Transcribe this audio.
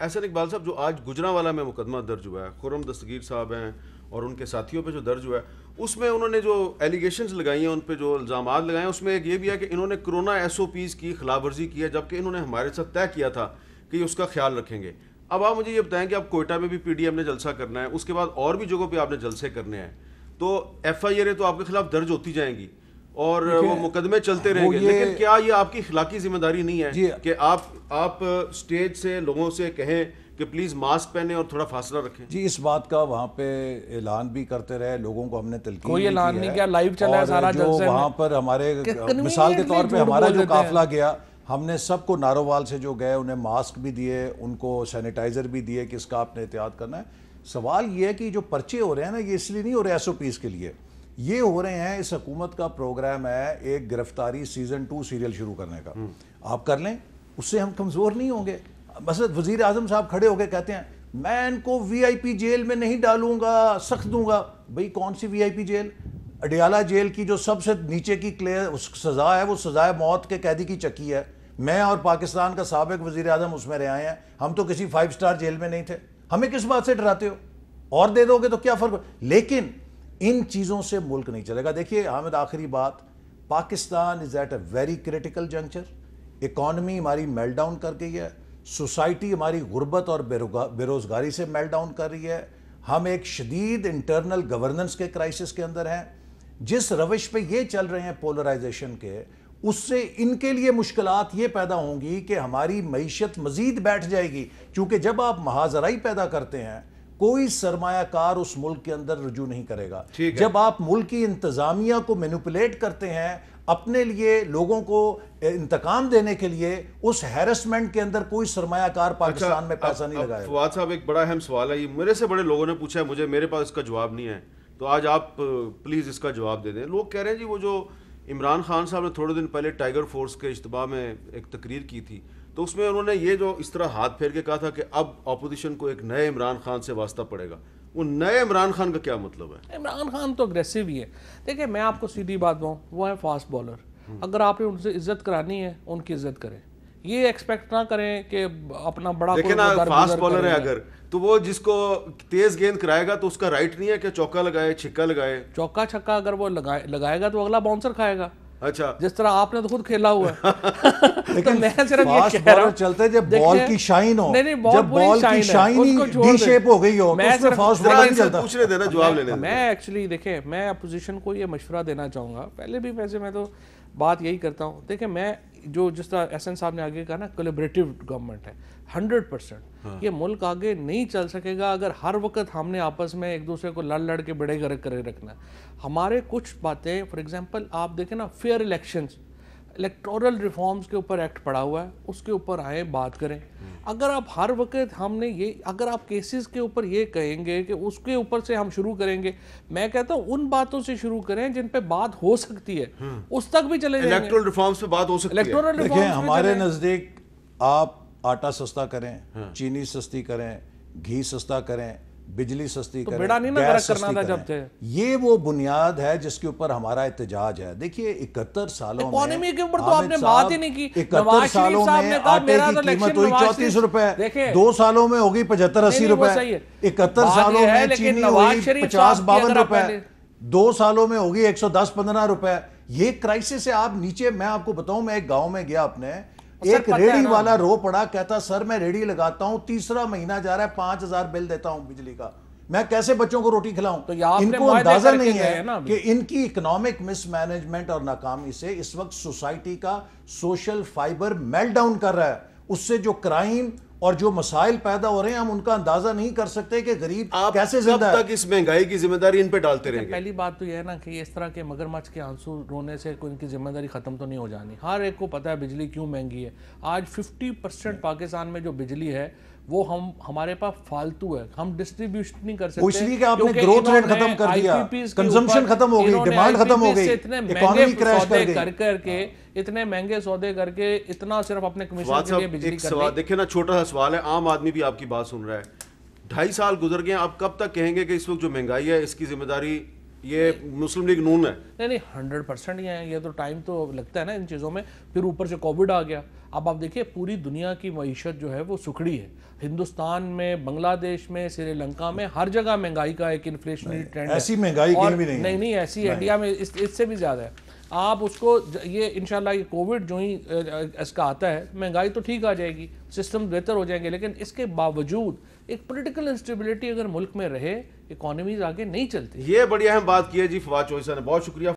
احسن اقبال صاحب جو آج گجرانوالہ میں مقدمہ درج ہوا ہے، خرم دستگیر صاحب ہیں اور ان کے ساتھیوں پہ جو درج ہوا ہے، اس میں انہوں نے جو ایلیگیشنز لگائی ہیں، ان پہ جو الزامات لگائے ہیں، اس میں ایک یہ بھی ہے کہ انہوں نے کرونا ایس او پیز کی خلاف ورزی کی ہے، جبکہ انہوں نے ہمارے ساتھ طے کیا تھا کہ یہ اس کا خیال رکھیں گے. اب آپ مجھے یہ بتائیں کہ اب کوئٹہ میں بھی پی ڈی ایم نے جلسہ کرنا ہے، اس کے بعد اور بھی جگہوں پہ آپ نے جلسے کرنے ہیں، تو ایف آئی آر تو آپ کے خلاف درج ہوتی جائیں گی اور وہ مقدمے چلتے رہیں گے، لیکن کیا یہ آپ کی اخلاقی ذمہ داری نہیں ہے کہ آپ اسٹیج سے لوگوں سے کہیں کہ پلیز ماسک پہنیں اور تھوڑا فاصلہ رکھیں؟ جی اس بات کا وہاں پہ اعلان بھی کرتے رہے، لوگوں کو ہم نے تلقین کوئی اعلان نہیں کیا، لائیو چلا ہے سارا جو وہاں پر ہمارے مثال کے طور پہ ہمارا جو قافلہ گیا، ہم نے سب کو نارووال سے جو گئے انہیں ماسک بھی دیے، ان کو سینیٹائزر بھی دیے کہ اس کا آپ نے احتیاط کرنا ہے. سوال یہ ہے کہ جو پرچے ہو رہے ہیں نا، یہ اس لیے نہیں ہو رہے ایس او پیز کے لیے، یہ ہو رہے ہیں، اس حکومت کا پروگرام ہے ایک گرفتاری سیزن 2 سیریل شروع کرنے کا. آپ کر لیں، اس سے ہم کمزور نہیں ہوں گے. بس وزیر اعظم صاحب کھڑے ہو کے کہتے ہیں میں ان کو وی آئی پی جیل میں نہیں ڈالوں گا، سخت دوں گا. بھئی کون سی وی آئی پی جیل؟ اڈیالہ جیل کی جو سب سے نیچے کی سزا ہے وہ سزائے موت کے قیدی کی چکی ہے. میں اور پاکستان کا سابق وزیر اعظم اس میں رہ آئے ہیں، ہم تو کسی 5 اسٹار جیل میں نہیں تھے. ہمیں کس بات سے ڈراتے ہو؟ اور دے دو گے تو کیا فرق؟ لیکن ان چیزوں سے ملک نہیں چلے گا. دیکھیے حامد، آخری بات، Pakistan is at a very critical juncture. Economy ہماری میلٹ ڈاؤن کر گئی ہے، سوسائٹی ہماری غربت اور بے روزگاری سے میلٹ ڈاؤن کر رہی ہے، ہم ایک شدید انٹرنل گورننس کے کرائسس کے اندر ہیں. جس روش پہ یہ چل رہے ہیں پولرائزیشن کے، اس سے ان کے لیے مشکلات یہ پیدا ہوں گی کہ ہماری معیشت مزید بیٹھ جائے گی. کیونکہ جب آپ مہاجرائی پیدا کرتے ہیں، کوئی سرمایہ کار اس ملک کے اندر رجوع نہیں کرے گا. جب آپ ملک کی انتظامیہ کو مینوپولیٹ کرتے ہیں اپنے لیے، لوگوں کو انتقام دینے کے لیے، اس ہیرسمنٹ کے اندر کوئی سرمایہ کار پاکستان میں پیسہ نہیں لگائے. فواد صاحب ایک بڑا اہم سوال ہے، یہ میرے سے بڑے لوگوں نے پوچھا ہے، میرے پاس اس کا جواب نہیں ہے، تو آج آپ پلیز اس کا جواب دے دیں. لوگ کہہ رہے ہیں جی وہ جو عمران خان صاحب نے تھوڑے دن پہلے ٹائیگر فورس کے اجتماع میں ایک تقریر کی تھی، تو اس میں انہوں نے یہ جو اس طرح ہاتھ پھیر کے کہا تھا کہ اب اپوزیشن کو ایک نئے عمران خان سے واسطہ پڑے گا. وہ نئے عمران خان کا کیا مطلب ہے؟ عمران خان تو اگریسو ہی ہے. دیکھیں میں آپ کو سیدھی بات بتاؤں، وہ ہے فاسٹ بالر. اگر آپ نے ان سے عزت کرانی ہے، ان کی عزت کریں. یہ ایکسپیکٹ نہ کریں کہ اپنا بڑا دیکھیں نا، فاسٹ بالر ہے اگر تو وہ جس کو تیز گیند کرائے گا تو اس کا رائٹ نہیں ہے کہ چوکا لگائے، چھکا لگائے. چوکا چھکا اگر وہ لگائے گا تو اگلا باؤنسر کھائے گا. اچھا، جس طرح آپ نے تو خود کھیلا ہوا ہے. لیکن میں صرف یہ فاسٹ بالر چلتے جب بال کی شائن ہو، جب بال کی شائن ہی ڈی شیپ ہو گئی ہو تو اس میں فاسٹ بالر نہیں چلتا. پوچھنے دینا، جواب لینے. میں ایکچولی دیکھیں، میں اپوزیشن کو یہ مشورہ دینا چاہوں گا، پہلے بھی ویسے میں تو بات یہی کرتا ہوں. دیکھیں میں جو جس طرح احسن صاحب نے آگے کہا نا، کولیبریٹو گورنمنٹ ہے 100%. یہ ملک آگے نہیں چل سکے گا اگر ہر وقت ہم نے آپس میں ایک دوسرے کو لڑ کے بڑے کرے رکھنا ہے. ہمارے کچھ باتیں، فار ایگزامپل آپ دیکھیں نا، فیئر الیکشنز، الیکٹورل ریفارمز کے اوپر ایکٹ پڑا ہوا ہے، اس کے اوپر آئیں بات کریں. اگر آپ ہر وقت ہم نے یہ، اگر آپ کیسز کے اوپر یہ کہیں گے کہ اس کے اوپر سے ہم شروع کریں گے، میں کہتا ہوں ان باتوں سے شروع کریں جن پہ بات ہو سکتی ہے، اس تک بھی چلے جائیں گے. الیکٹورل ریفارمز پہ بات ہو سکتی ہے. دیکھیں ہمارے نزدیک آپ آٹا سستا کریں، چینی سستی کریں، گھی سستا کریں، بجلی سستی کریں، گیس سستی کریں. یہ وہ بنیاد ہے جس کے اوپر ہمارا احتجاج ہے. دیکھیے 71 سالوں میں اکانومی کے اوپر تو آپ نے بات ہی نہیں کی. 71 سالوں میں آٹے کی قیمت ہوئی 34 روپے، 2 سالوں میں ہوگی 75-80 روپے. 71 سالوں میں چینی ہوئی 50-52 روپے، 2 سالوں میں ہوگی 110-15 روپے. یہ کرائسس ہے. آپ نیچے، میں آپ کو بتاؤں، میں ایک گاؤں میں گیا اپنے، ایک ریڑی والا رو پڑا، کہتا سر میں ریڑی لگاتا ہوں، تیسرا مہینہ جا رہا ہے 5000 بل دیتا ہوں بجلی کا، میں کیسے بچوں کو روٹی کھلاؤں؟ ان کو اندازہ نہیں ہے کہ ان کی اکنامک مس مینجمنٹ اور ناکامی سے اس وقت سوسائٹی کا سوشل فائبر میلٹ ڈاؤن کر رہا ہے. اس سے جو کرائم اور جو مسائل پیدا ہو رہے ہیں، ہم ان کا اندازہ نہیں کر سکتے کہ غریب کیسے زندہ ہے. آپ کب تک اس مہنگائی کی ذمہ داری ان پہ ڈالتے رہیں گے؟ پہلی بات تو یہ ہے نا کہ اس طرح کے مگرمچھ کے آنسو رونے سے کوئی ان کی ذمہ داری ختم تو نہیں ہو جانی. ہر ایک کو پتہ ہے بجلی کیوں مہنگی ہے. آج 50% پاکستان میں جو بجلی ہے وہ ہمارے پاس فالتو ہے، ہم ڈسٹریبیوشن نہیں کر سکتے. اس لیے کہ آپ نے گروتھ ریٹ ختم کر دیا، کنزمپشن ختم ہو گئی، ڈیمانڈ ختم ہو گئی، اکانومی کریش کر گئی. اتنے مہنگے سودے کر کے اتنا صرف اپنے کمیشن کے لیے بجلی کر لی. دیکھیں نا، چھوٹا سا سوال ہے، عام آدمی بھی آپ کی بات سن رہا ہے. 2.5 سال گزر گئے، آپ کب تک کہیں گے کہ اس وقت جو مہنگائی ہے اس کی ذمہ داری یہ مسلم لیگ نون ہے؟ نہیں 100% ہی ہے. یہ تو ٹائم تو لگتا ہے نا ان چیزوں میں. پھر اوپر سے کووڈ آ گیا. اب آپ دیکھیں پوری دنیا کی معیشت جو ہے وہ سکڑی ہے. ہندوستان میں، بنگلہ دیش میں، سری لنکا میں، ہر جگہ مہنگائی کا ایک انفلیشنری ٹرینڈ ہے. ایسی مہنگائی کہیں بھی نہیں ہے. نہیں ایسی انڈیا میں اس سے بھی زیادہ ہے. آپ اس کو یہ انشاءاللہ یہ کووڈ جو ہی اس کا آتا ہے، مہنگائی تو ٹھیک آ جائے گی، سسٹم بہتر ہو جائیں گے، لیکن اس کے باوجود ایک پولیٹیکل انسٹیبلٹی اگر ملک میں رہے، اکانومیز آگے نہیں چلتی. یہ بڑی اہم بات کی ہے جی فواد چوہدری صاحب نے، بہت شکریہ.